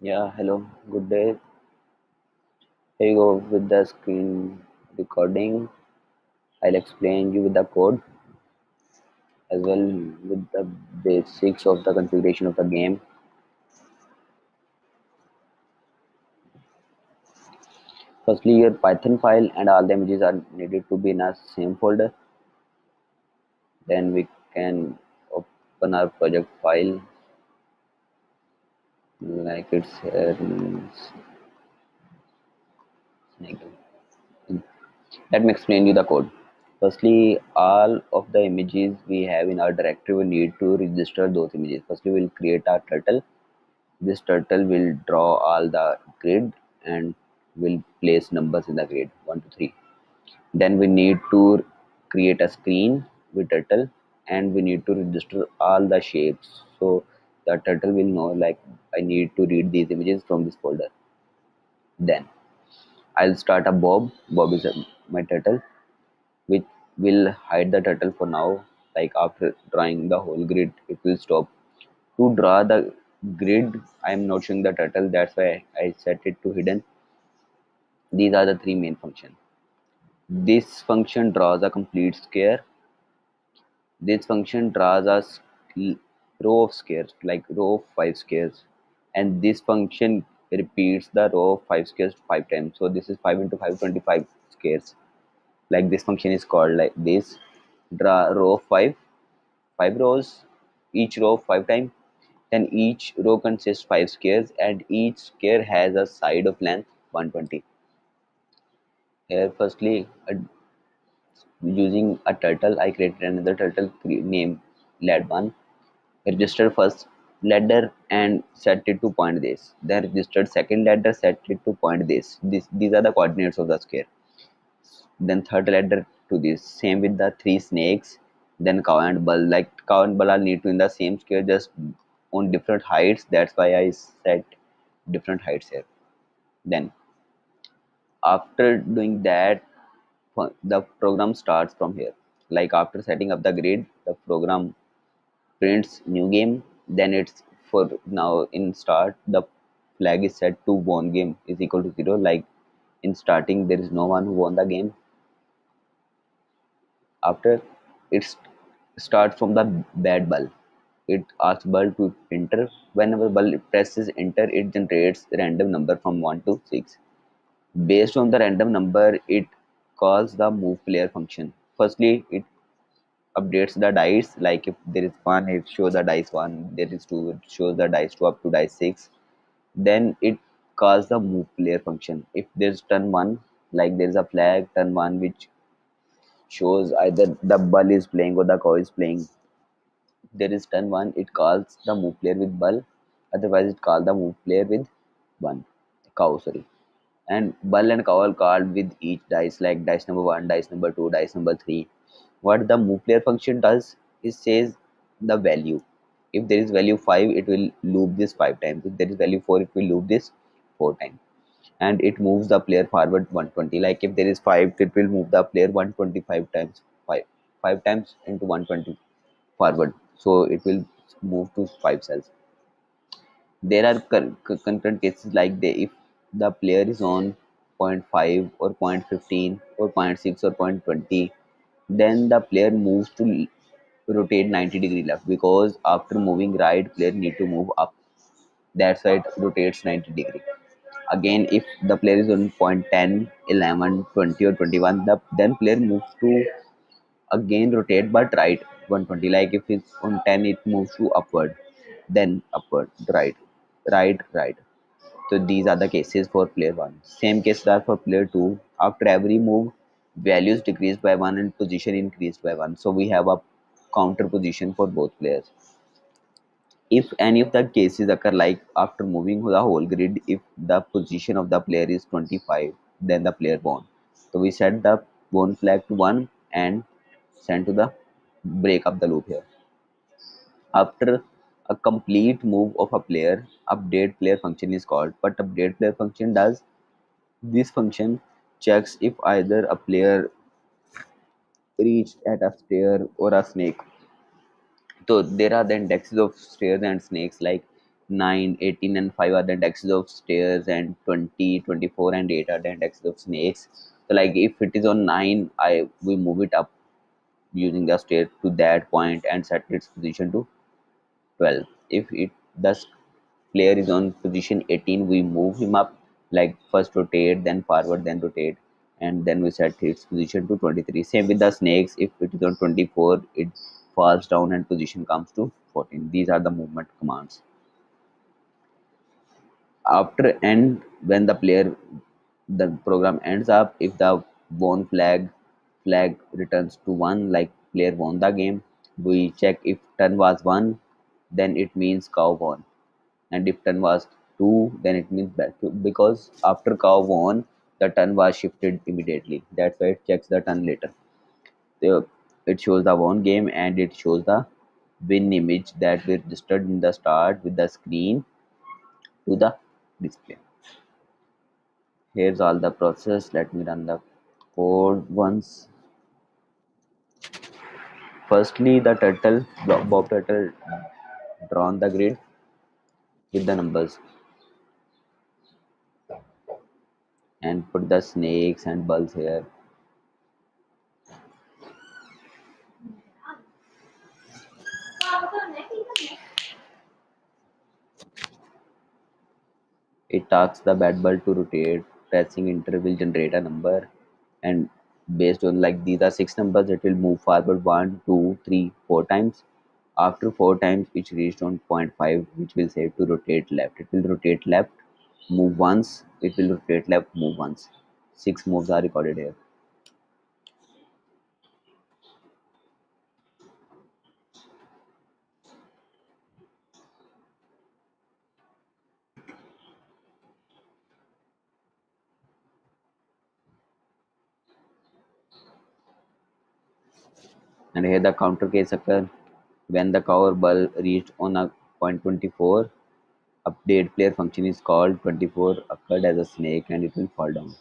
Yeah, hello, good day. Here you go with the screen recording. I'll explain you with the code as well with the basics of the configuration of the game. Firstly, your Python file and all the images are needed to be in a same folder. Then we can open our project file like it's let me explain you the code. Firstly, all of the images we have in our directory we need to register those images. Firstly, we'll create a turtle. This turtle will draw all the grid and will place numbers in the grid 1 to 3. Then we need to create a screen with turtle and we need to register all the shapes. So the turtle will know like I need to read these images from this folder. Then I'll start a bob. Bob is my turtle which will hide the turtle for now. Like after drawing the whole grid, it will stop. To draw the grid, I am not showing the turtle, that's why I set it to hidden. These are the three main functions. This function draws a complete square. This function draws a row of squares, like row of 5 squares. And this function repeats the row of 5 squares 5 times. So this is 5 into 5, 25 squares. Like this function is called like this. Draw row of 5 rows, each row 5 times. Then each row consists 5 squares and each square has a side of length 120. Here, firstly, using a turtle, I created another turtle named lad1. Registered first ladder and set it to point this. Then registered second ladder, set it to point this. These are the coordinates of the square. Then third ladder to this. Same with the three snakes. Then cow and bull. Like cow and bull are need to in the same square, just on different heights. That's why I set different heights here. Then after doing that, the program starts from here. Like after setting up the grid, the program prints new game. Then it's for now in start the flag is set to won game is equal to 0. Like in starting there is no one who won the game. After it starts from the bad bull. It asks bull to enter. Whenever bull presses enter, it generates random number from 1 to 6. Based on the random number, it calls the move player function. Firstly, it updates the dice. Like if there is 1, it shows the dice 1. There is 2, it shows the dice 2 up to dice 6. Then it calls the move player function. If there's turn 1, like there is a flag turn 1 which shows either the bull is playing or the cow is playing. There is turn 1, it calls the move player with bull. Otherwise, it calls the move player with 1. Cow, sorry. And bull and cow are called with each dice, like dice number 1, dice number 2, dice number 3. What the move player function does is says the value. If there is value 5, it will loop this 5 times. If there is value 4, it will loop this 4 times. And it moves the player forward 120. Like if there is 5, it will move the player 125 times 5. 5 times into 120 forward. So it will move to 5 cells. There are concurrent cases like if the player is on zero point 0.5 or 0.15 or zero point 0.6 or 0.20, then the player moves to rotate 90-degree left, because after moving right, player need to move up. That's why it rotates 90-degree. Again, if the player is on 0.10, 11, 20 or 21, then player moves to again rotate but right 120. Like if it's on 10, it moves to upward, then upward, right, right. So these are the cases for player 1. Same cases are for player 2. After every move, values decreased by 1 and position increased by 1. So we have a counter position for both players. If any of the cases occur, like after moving the whole grid, if the position of the player is 25, then the player won. So we set the won flag to 1 and send to the break up the loop here. After a complete move of a player, update player function is called. What update player function does, this function checks if either a player reached at a stair or a snake. So there are the indexes of stairs and snakes. Like 9, 18, and 5 are the indexes of stairs, and 20, 24, and 8 are the indexes of snakes. So like if it is on 9, I we move it up using the stair to that point and set its position to 12. If it thus player is on position 18, we move him up, like first rotate, then forward, then rotate, and then we set its position to 23. Same with the snakes. If it is on 24, it falls down and position comes to 14. These are the movement commands. After end, when the program ends up, if the won flag returns to 1, like player won the game, we check if turn was 1, then it means cow won, and if turn was 2, then it means back, because after cow won, the turn was shifted immediately. That's why it checks the turn later. So it shows the won game, and it shows the win image that we registered in the start with the screen to the display. Here's all the process. Let me run the code once. Firstly, the turtle, Bob turtle, drawn the grid with the numbers and put the snakes and bulls here. It asks the bat ball to rotate. Pressing enter will generate a number, and based on like these are six numbers, it will move forward one, two, three, 4 times. After 4 times, it reached on point 5, which will say to rotate left. It will rotate left, move once. It will rotate left, move once. Six moves are recorded here. And here the counter case occur when the cover ball reached on a point 24. Update player function is called 24 occurred as a snake and it will fall down.